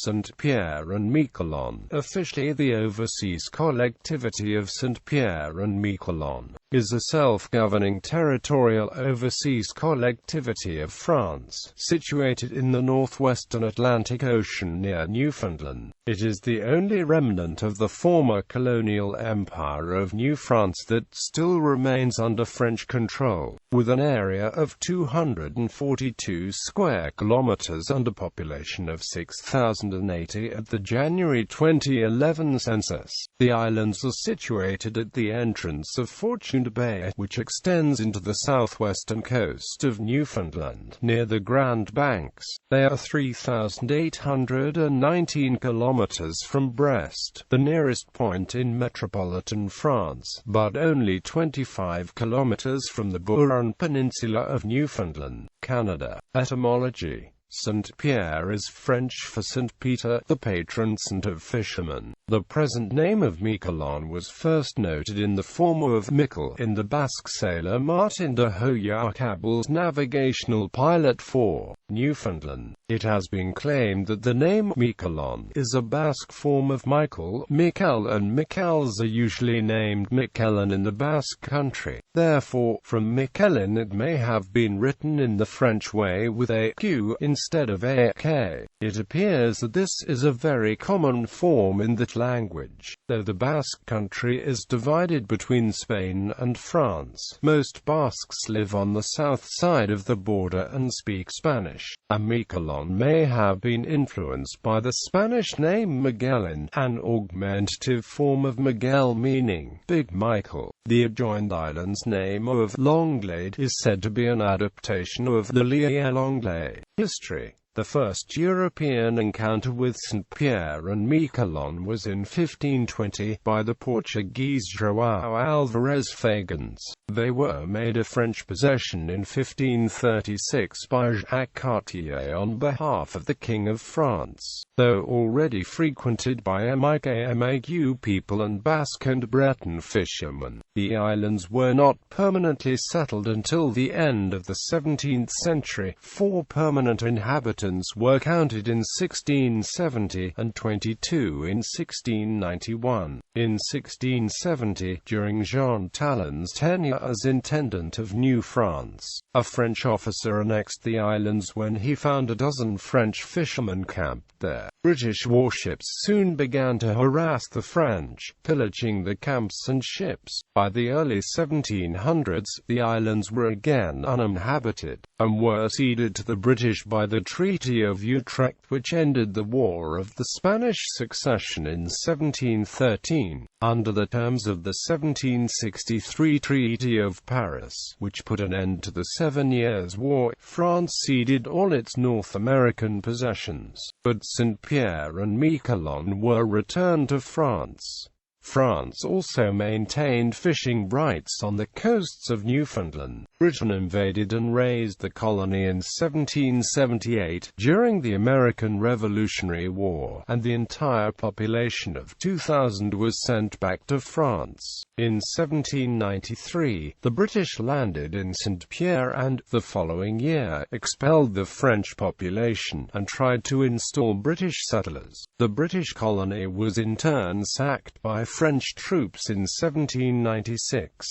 Saint Pierre and Miquelon, officially the Overseas Collectivity of Saint Pierre and Miquelon, is a self-governing territorial overseas collectivity of France, situated in the northwestern Atlantic Ocean near Newfoundland. It is the only remnant of the former colonial empire of New France that still remains under French control, with an area of 242 square kilometres and a population of 6,080 at the January 2011 census. The islands are situated at the entrance of Fortune Bay, which extends into the southwestern coast of Newfoundland, near the Grand Banks. They are 3,819 kilometres from Brest, the nearest point in Metropolitan France, but only 25 kilometres from the Burin Peninsula of Newfoundland, Canada. Etymology: Saint Pierre is French for Saint Peter, the patron saint of fishermen. The present name of Miquelon was first noted in the form of Miquel in the Basque sailor Martin de Hoyarcable's navigational pilot for Newfoundland. It has been claimed that the name Miquelon is a Basque form of Michael, Miquel, and Miquels are usually named Miquelon in the Basque country. Therefore, from Miquelon it may have been written in the French way with a Q instead of a K. It appears that this is a very common form in that language. Though the Basque country is divided between Spain and France, most Basques live on the south side of the border and speak Spanish. A Miquelon may have been influenced by the Spanish name Miguelin, an augmentative form of Miguel meaning Big Michael. The adjoined island's name of Longlade is said to be an adaptation of the L'Île Longlée. History: the first European encounter with Saint Pierre and Miquelon was in 1520, by the Portuguese João Alvarez Fagans. They were made a French possession in 1536 by Jacques Cartier on behalf of the King of France. Though already frequented by Miquelon people and Basque and Breton fishermen, the islands were not permanently settled until the end of the 17th century. 4 permanent inhabitants were counted in 1670, and 22 in 1691. In 1670, during Jean Talon's tenure as intendant of New France, a French officer annexed the islands when he found a dozen French fishermen camped there. British warships soon began to harass the French, pillaging the camps and ships. By the early 1700s, the islands were again uninhabited, and were ceded to the British by the Treaty of Utrecht, which ended the War of the Spanish Succession in 1713. Under the terms of the 1763 Treaty of Paris, which put an end to the 7 Years' War, France ceded all its North American possessions, but Saint Pierre and Miquelon were returned to France. France also maintained fishing rights on the coasts of Newfoundland. Britain invaded and razed the colony in 1778, during the American Revolutionary War, and the entire population of 2,000 was sent back to France. In 1793, the British landed in Saint Pierre and, the following year, expelled the French population, and tried to install British settlers. The British colony was in turn sacked by French troops in 1796.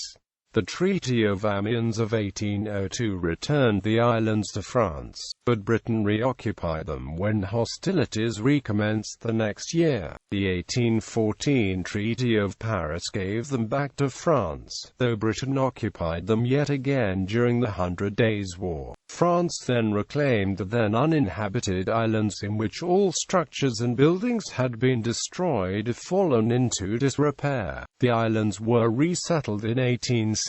The Treaty of Amiens of 1802 returned the islands to France, but Britain reoccupied them when hostilities recommenced the next year. The 1814 Treaty of Paris gave them back to France, though Britain occupied them yet again during the 100 Days' War. France then reclaimed the then uninhabited islands, in which all structures and buildings had been destroyed or fallen into disrepair. The islands were resettled in 1816.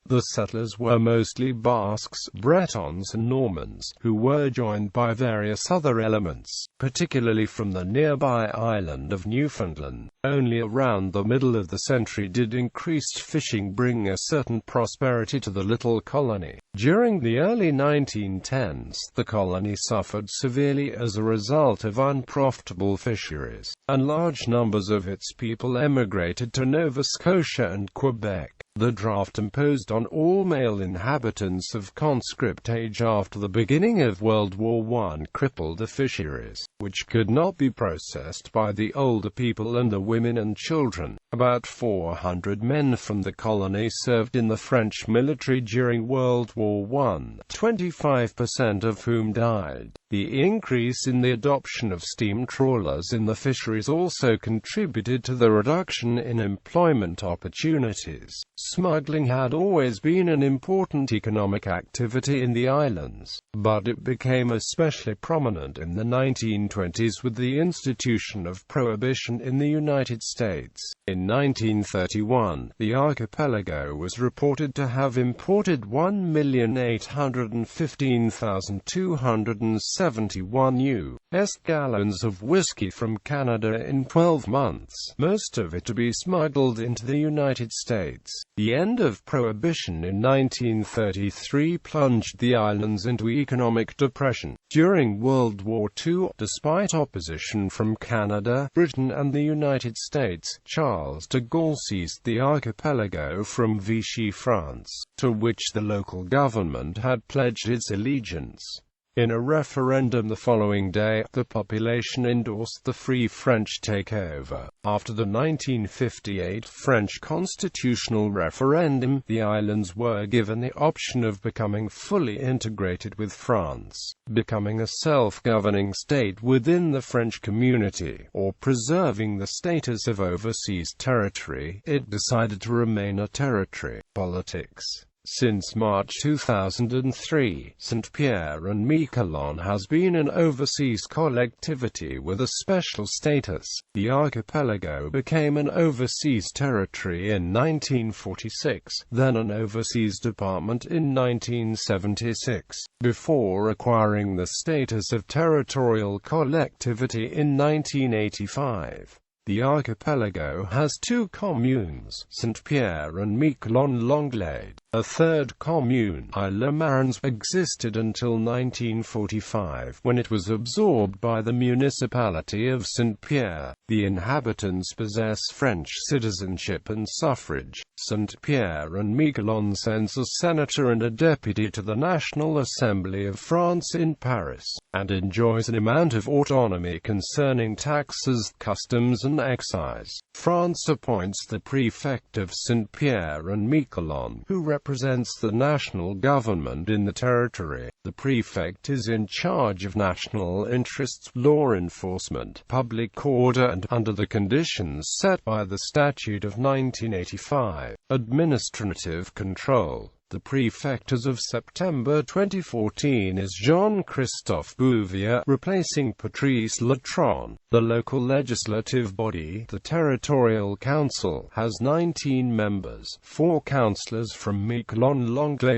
The settlers were mostly Basques, Bretons and Normans, who were joined by various other elements, particularly from the nearby island of Newfoundland. Only around the middle of the century did increased fishing bring a certain prosperity to the little colony. During the early 1910s, the colony suffered severely as a result of unprofitable fisheries, and large numbers of its people emigrated to Nova Scotia and Quebec. The draft imposed on all male inhabitants of conscript age after the beginning of World War I crippled the fisheries, which could not be processed by the older people and the women and children. About 400 men from the colony served in the French military during World War I, 25% of whom died. The increase in the adoption of steam trawlers in the fisheries also contributed to the reduction in employment opportunities. Smuggling had always been an important economic activity in the islands, but it became especially prominent in the 1920s with the institution of prohibition in the United States. In 1931, the archipelago was reported to have imported 1,815,271 U.S. gallons of whiskey from Canada in 12 months, most of it to be smuggled into the United States. The end of prohibition in 1933 plunged the islands into economic depression. During World War II, despite opposition from Canada, Britain and the United States, Charles de Gaulle seized the archipelago from Vichy France, to which the local government had pledged its allegiance. In a referendum the following day, the population endorsed the Free French takeover. After the 1958 French constitutional referendum, the islands were given the option of becoming fully integrated with France, becoming a self-governing state within the French community, or preserving the status of overseas territory. It decided to remain a territory. Politics. Since March 2003, Saint Pierre and Miquelon has been an overseas collectivity with a special status. The archipelago became an overseas territory in 1946, then an overseas department in 1976, before acquiring the status of territorial collectivity in 1985. The archipelago has two communes, Saint Pierre and Miquelon. A third commune, Isle Marans, existed until 1945, when it was absorbed by the municipality of Saint Pierre. The inhabitants possess French citizenship and suffrage. Saint Pierre and Miquelon sends a senator and a deputy to the National Assembly of France in Paris, and enjoys an amount of autonomy concerning taxes, customs and excise. France appoints the prefect of Saint Pierre and Miquelon, who represents the national government in the territory. The prefect is in charge of national interests, law enforcement, public order and, under the conditions set by the Statute of 1985, administrative control. The prefect as of September 2014 is Jean-Christophe Bouvier, replacing Patrice Latron. The local legislative body, the Territorial Council, has 19 members, 4 councillors from Miquelon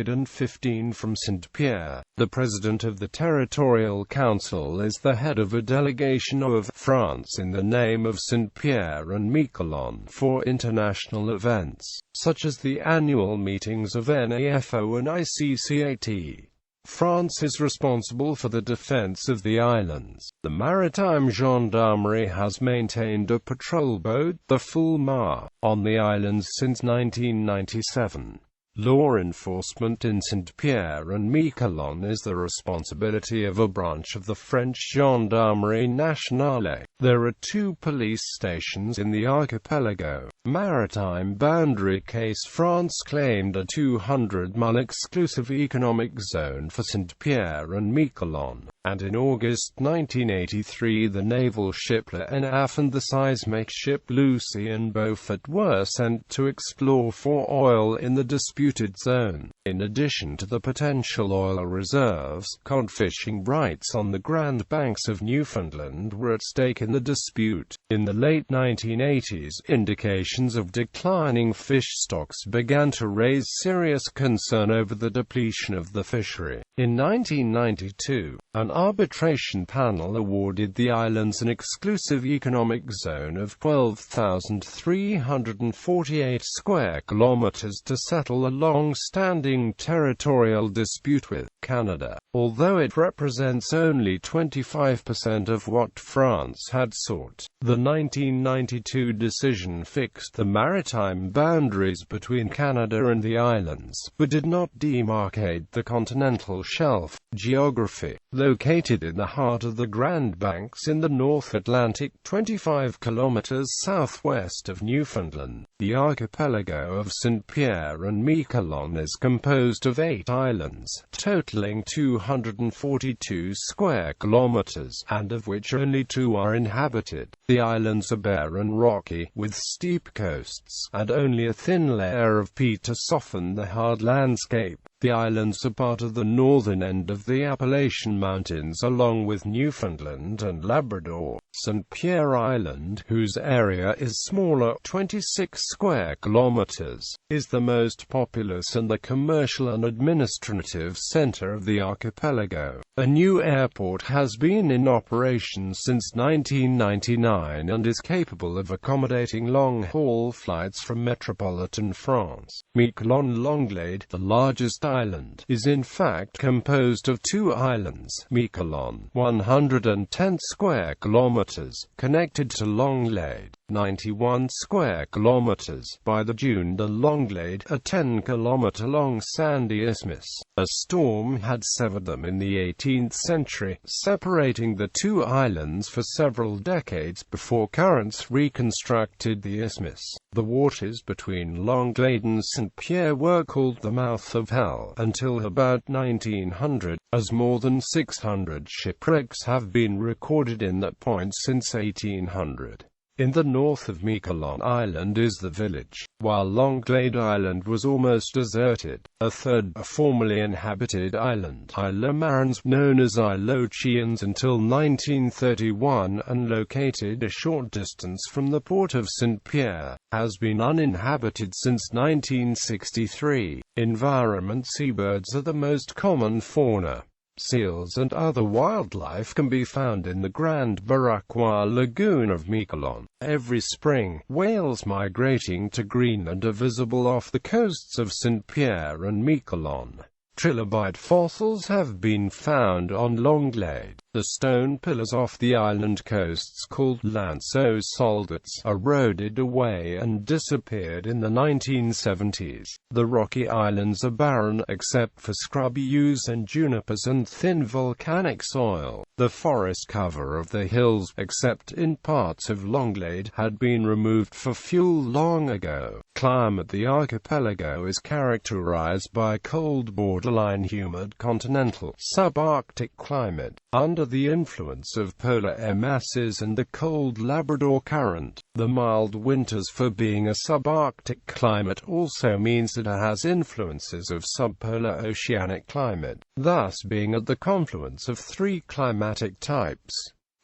and 15 from Saint Pierre. The president of the Territorial Council is the head of a delegation of France in the name of Saint Pierre and Miquelon for international events, such as the annual meetings of NAFO and ICCAT. France is responsible for the defense of the islands. The Maritime Gendarmerie has maintained a patrol boat, the Fulmar, on the islands since 1997. Law enforcement in Saint Pierre and Miquelon is the responsibility of a branch of the French Gendarmerie Nationale. There are 2 police stations in the archipelago. Maritime boundary case. France claimed a 200-mile exclusive economic zone for Saint Pierre and Miquelon, and in August 1983 the naval ship Le Naf and the seismic ship Lucy and Beaufort were sent to explore for oil in the disputed zone. In addition to the potential oil reserves, cod fishing rights on the Grand Banks of Newfoundland were at stake in the dispute. In the late 1980s, indications of declining fish stocks began to raise serious concern over the depletion of the fishery. In 1992, an arbitration panel awarded the islands an exclusive economic zone of 12,348 square kilometers to settle a long-standing existing territorial dispute with Canada, although it represents only 25% of what France had sought. The 1992 decision fixed the maritime boundaries between Canada and the islands, but did not demarcate the continental shelf. Geography. Located in the heart of the Grand Banks in the North Atlantic, 25 kilometers southwest of Newfoundland, the archipelago of Saint Pierre and Miquelon is composed of 8 islands, totaling 242 square kilometers, and of which only 2 are inhabited. The islands are bare and rocky, with steep coasts, and only a thin layer of peat to soften the hard landscape. The islands are part of the northern end of the Appalachian Mountains along with Newfoundland and Labrador. Saint Pierre Island, whose area is smaller, 26 square kilometers, is the most populous and the commercial and administrative center of the archipelago. A new airport has been in operation since 1999 and is capable of accommodating long-haul flights from Metropolitan France. Miquelon-Longlade, the largest island, is in fact composed of 2 islands, Miquelon, 110 square kilometers, connected to Longlade, 91 square kilometers, by the dune de Longlade, a 10-kilometer-long sandy isthmus. A storm had severed them in the 18th century, separating the 2 islands for several decades before currents reconstructed the isthmus. The waters between Longlade and Saint Pierre were called the Mouth of Hell until about 1900, as more than 600 shipwrecks have been recorded in that point since 1800. In the north of Miquelon Island is the village, while Longlade Island was almost deserted. A third, a formerly inhabited island, Isle Marins, known as Isle Chiens until 1931 and located a short distance from the port of Saint Pierre, has been uninhabited since 1963. Environment. Seabirds are the most common fauna. Seals and other wildlife can be found in the Grand Barraquois Lagoon of Miquelon. Every spring, whales migrating to Greenland are visible off the coasts of Saint Pierre and Miquelon. Trilobite fossils have been found on Longlade. The stone pillars off the island coasts called lanceaux soldats eroded away and disappeared in the 1970s. The rocky islands are barren except for scrubby yews and junipers and thin volcanic soil. The forest cover of the hills, except in parts of Longlade, had been removed for fuel long ago. Climate. The archipelago is characterized by cold borderline humid continental subarctic climate, under the influence of polar air masses and the cold Labrador Current. The mild winters. For being a subarctic climate also means that it has influences of subpolar oceanic climate, thus being at the confluence of 3 climatic types.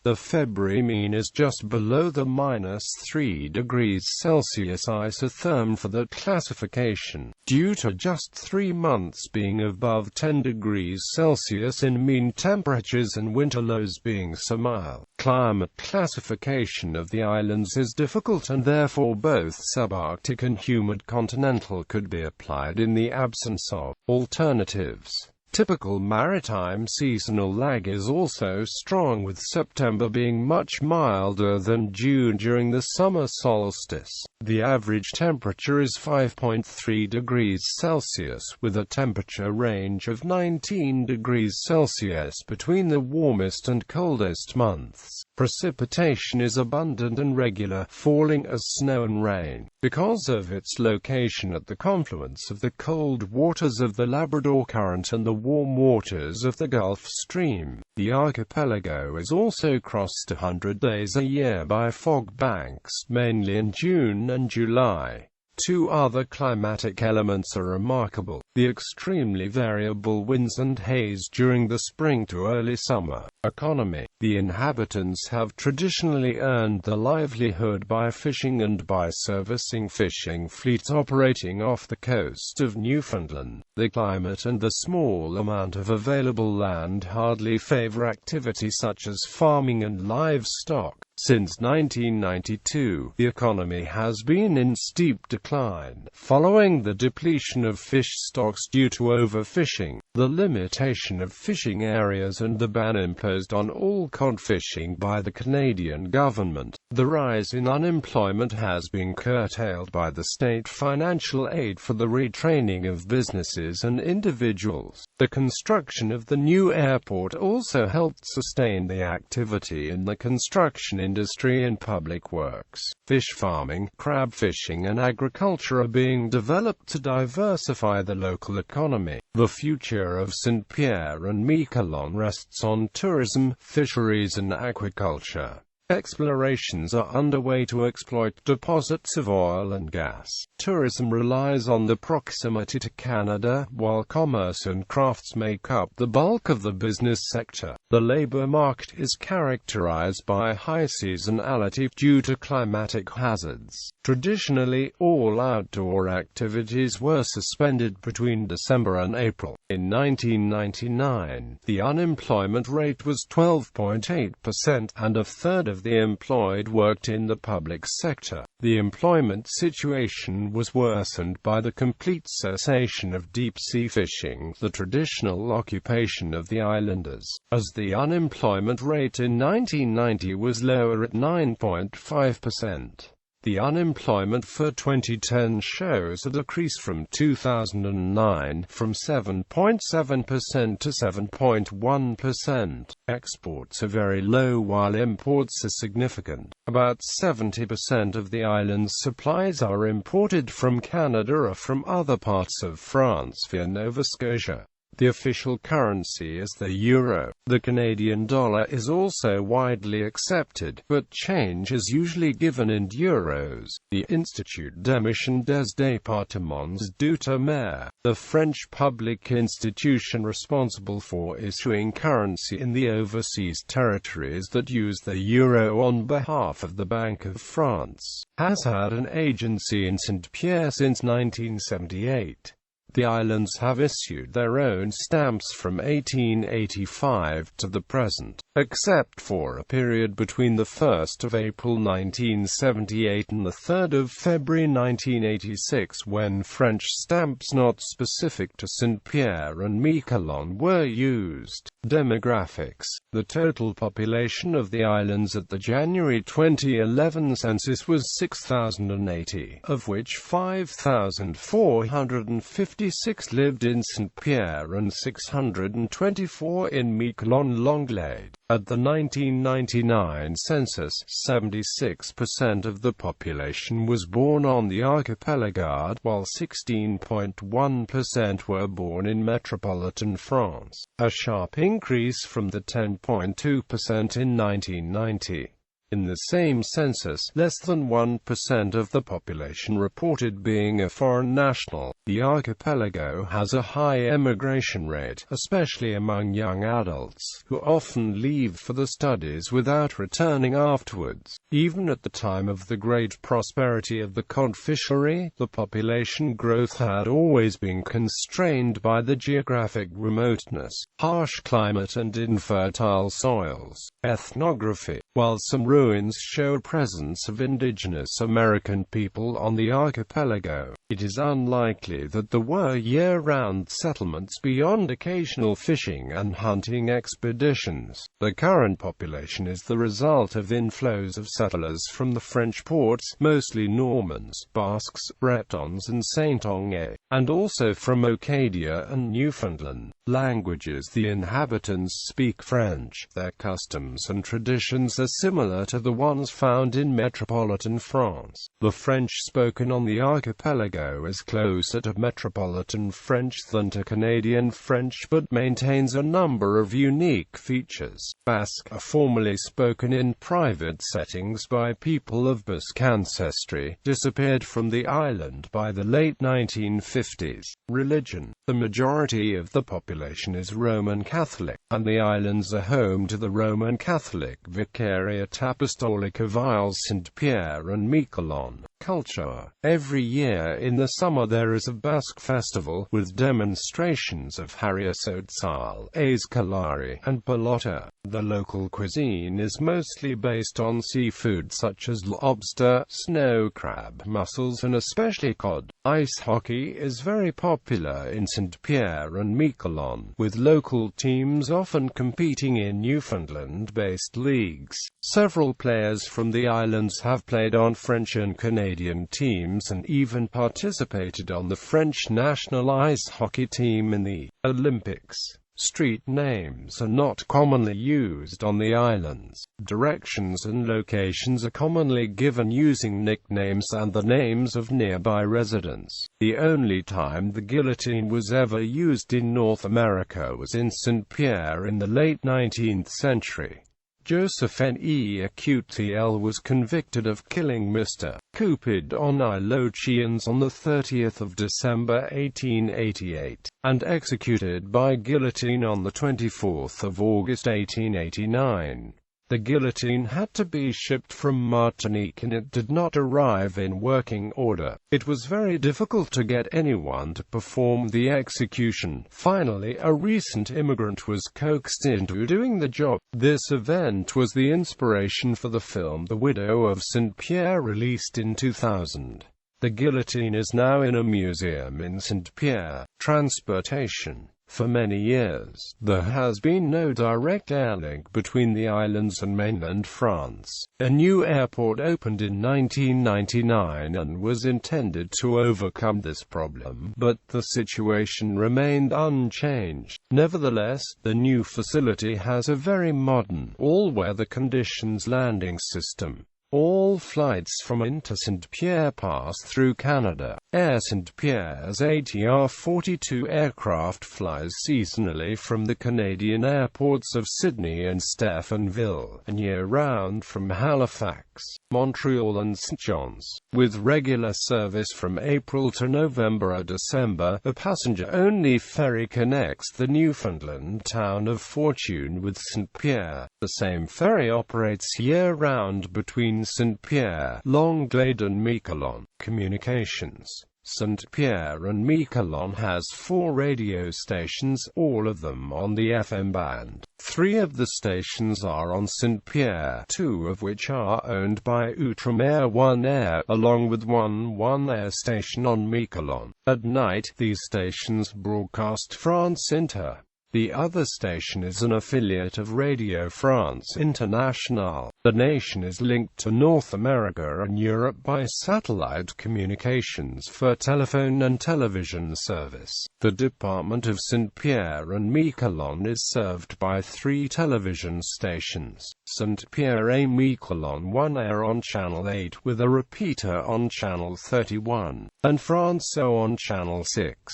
The February mean is just below the -3 degrees Celsius isotherm for the classification, due to just 3 months being above 10 degrees Celsius in mean temperatures and winter lows being semi. Climate classification of the islands is difficult and therefore both subarctic and humid continental could be applied in the absence of alternatives. Typical maritime seasonal lag is also strong, with September being much milder than June during the summer solstice. The average temperature is 5.3 degrees Celsius, with a temperature range of 19 degrees Celsius between the warmest and coldest months. Precipitation is abundant and regular, falling as snow and rain. Because of its location at the confluence of the cold waters of the Labrador Current and the warm waters of the Gulf Stream, the archipelago is also crossed 100 days a year by fog banks, mainly in June and July. 2 other climatic elements are remarkable: the extremely variable winds and haze during the spring to early summer. Economy. The inhabitants have traditionally earned their livelihood by fishing and by servicing fishing fleets operating off the coast of Newfoundland. The climate and the small amount of available land hardly favor activity such as farming and livestock. Since 1992, the economy has been in steep decline, following the depletion of fish stocks due to overfishing, the limitation of fishing areas and the ban imposed on all cod fishing by the Canadian government. The rise in unemployment has been curtailed by the state financial aid for the retraining of businesses and individuals. The construction of the new airport also helped sustain the activity in the construction industry and public works. Fish farming, crab fishing and agriculture are being developed to diversify the local economy. The future of Saint Pierre and Miquelon rests on tourism, fisheries and aquaculture. Explorations are underway to exploit deposits of oil and gas. Tourism relies on the proximity to Canada, while commerce and crafts make up the bulk of the business sector. The labor market is characterized by high seasonality due to climatic hazards. Traditionally, all outdoor activities were suspended between December and April. In 1999, the unemployment rate was 12.8%, and a third of the employed worked in the public sector. The employment situation was worsened by the complete cessation of deep-sea fishing, the traditional occupation of the islanders, as the unemployment rate in 1990 was lower at 9.5%. The unemployment for 2010 shows a decrease from 2009, from 7.7% to 7.1%. Exports are very low while imports are significant. About 70% of the island's supplies are imported from Canada or from other parts of France via Nova Scotia. The official currency is the euro. The Canadian dollar is also widely accepted, but change is usually given in euros. The Institut d'émission des départements d'outre-mer, the French public institution responsible for issuing currency in the overseas territories that use the euro on behalf of the Bank of France, has had an agency in Saint Pierre since 1978. The islands have issued their own stamps from 1885 to the present, except for a period between the 1st of April 1978 and the 3rd of February 1986 when French stamps not specific to Saint Pierre and Miquelon were used. Demographics. The total population of the islands at the January 2011 census was 6,080, of which 5,456 lived in Saint Pierre and 624 in Miquelon-Longlade. At the 1999 census, 76% of the population was born on the archipelago, while 16.1% were born in Metropolitan France, a sharp increase from the 10.2% in 1990. In the same census, less than 1% of the population reported being a foreign national. The archipelago has a high emigration rate, especially among young adults, who often leave for the studies without returning afterwards. Even at the time of the great prosperity of the cod fishery, the population growth had always been constrained by the geographic remoteness, harsh climate and infertile soils. Ethnography. While some ruins show a presence of indigenous American people on the archipelago, it is unlikely that there were year-round settlements beyond occasional fishing and hunting expeditions. The current population is the result of inflows of settlers from the French ports, mostly Normans, Basques, Bretons and Saint-Onge, and also from Acadia and Newfoundland. Languages. The inhabitants speak French. Their customs and traditions are similar to the ones found in Metropolitan France. The French spoken on the archipelago is closer to Metropolitan French than to Canadian French, but maintains a number of unique features. Basque are formerly spoken in private settings by people of Basque ancestry, disappeared from the island by the late 1950s. Religion. The majority of the population is Roman Catholic, and the islands are home to the Roman Catholic Vicariate Apostolic of Isles Saint Pierre and Miquelon. Culture. Every year In the summer there is a Basque festival, with demonstrations of harriotzal, escalari, and pelota. The local cuisine is mostly based on seafood such as lobster, snow crab, mussels and especially cod. Ice hockey is very popular in Saint Pierre and Miquelon, with local teams often competing in Newfoundland-based leagues. Several players from the islands have played on French and Canadian teams and even participated on the French national ice hockey team in the Olympics. Street names are not commonly used on the islands. Directions and locations are commonly given using nicknames and the names of nearby residents. The only time the guillotine was ever used in North America was in Saint Pierre in the late 19th century. Joseph Nequetel was convicted of killing Mr. Cupid on Ilochians on 30 December 1888, and executed by guillotine on 24 August 1889. The guillotine had to be shipped from Martinique and it did not arrive in working order. It was very difficult to get anyone to perform the execution. Finally, a recent immigrant was coaxed into doing the job. This event was the inspiration for the film The Widow of Saint Pierre, released in 2000. The guillotine is now in a museum in Saint Pierre. Transportation. For many years, there has been no direct air link between the islands and mainland France. A new airport opened in 1999 and was intended to overcome this problem, but the situation remained unchanged. Nevertheless, the new facility has a very modern, all-weather conditions landing system. All flights from into Saint Pierre pass through Canada. Air Saint Pierre's ATR-42 aircraft flies seasonally from the Canadian airports of Sydney and Stephenville, and year-round from Halifax, Montreal and St. John's, with regular service from April to November or December. A passenger-only ferry connects the Newfoundland town of Fortune with Saint Pierre. The same ferry operates year-round between Saint Pierre, Longueuil and Miquelon. Communications. Saint Pierre and Miquelon has 4 radio stations, all of them on the FM band. 3 of the stations are on Saint Pierre, 2 of which are owned by Outremer One Air, along with one Air station on Miquelon. At night, these stations broadcast France Inter. The other station is an affiliate of Radio France Internationale. The nation is linked to North America and Europe by satellite communications for telephone and television service. The department of Saint Pierre and Miquelon is served by 3 television stations. Saint Pierre et Miquelon One Air on Channel 8 with a repeater on Channel 31, and France O on Channel 6.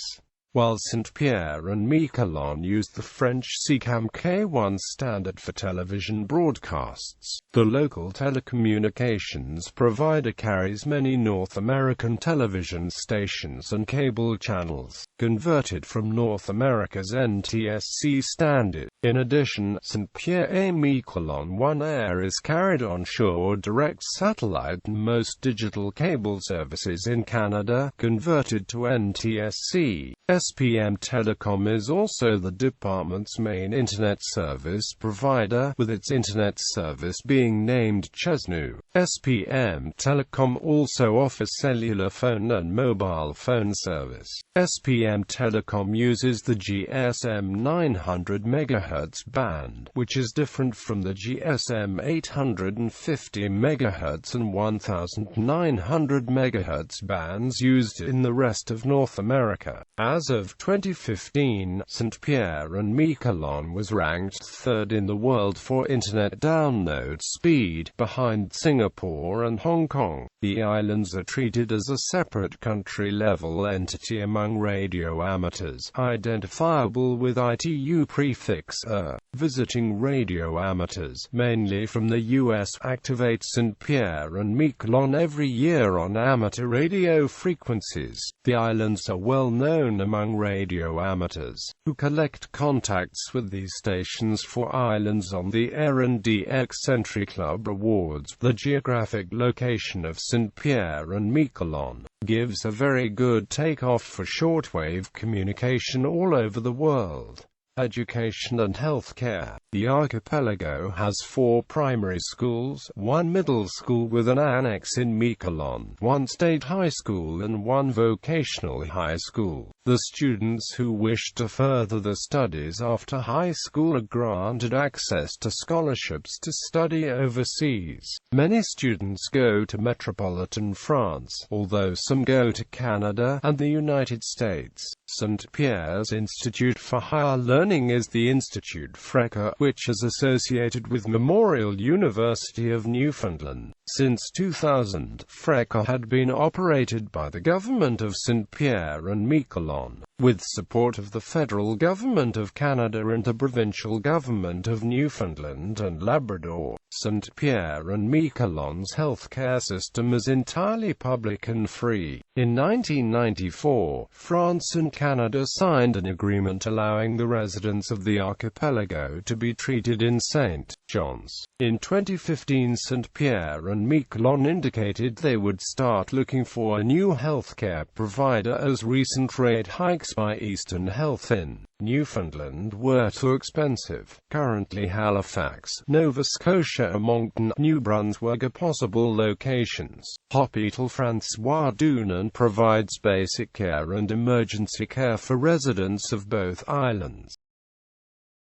While Saint Pierre and Miquelon use the French SICAM K1 standard for television broadcasts, the local telecommunications provider carries many North American television stations and cable channels, converted from North America's NTSC standard. In addition, Saint Pierre et Miquelon One Air is carried on shore direct satellite and most digital cable services in Canada, converted to NTSC. SPM Telecom is also the department's main internet service provider, with its internet service being named Chesnu. SPM Telecom also offers cellular phone and mobile phone service. SPM Telecom uses the GSM 900 MHz band, which is different from the GSM 850 MHz and 1900 MHz bands used in the rest of North America. As of 2015, Saint Pierre and Miquelon was ranked 3rd in the world for internet download speed, behind Singapore and Hong Kong. The islands are treated as a separate country-level entity among radio amateurs, identifiable with ITU prefix A. Visiting radio amateurs, mainly from the U.S., activate Saint Pierre and Miquelon every year on amateur radio frequencies. The islands are well known among radio amateurs, who collect contacts with these stations for Islands on the Air and DX Century Club Awards. The geographic location of Saint Pierre and Miquelon gives a very good takeoff for shortwave communication all over the world. Education and healthcare. The archipelago has 4 primary schools, 1 middle school with an annex in Miquelon, 1 state high school and 1 vocational high school. The students who wish to further their studies after high school are granted access to scholarships to study overseas. Many students go to Metropolitan France, although some go to Canada and the United States. Saint Pierre's Institute for Higher Learning is the Institut Freca, which is associated with Memorial University of Newfoundland. Since 2000, Freca had been operated by the government of Saint Pierre and Miquelon, with support of the federal government of Canada and the provincial government of Newfoundland and Labrador. Saint Pierre and Miquelon's healthcare system is entirely public and free. In 1994, France and Canada signed an agreement allowing the residents of the archipelago to be treated in St. John's. In 2015, Saint Pierre and Miquelon indicated they would start looking for a new healthcare provider as recent rate hikes by Eastern Health in Newfoundland were too expensive. Currently Halifax, Nova Scotia and Moncton, New Brunswick are possible locations. Hôpital François Dunan provides basic care and emergency care for residents of both islands.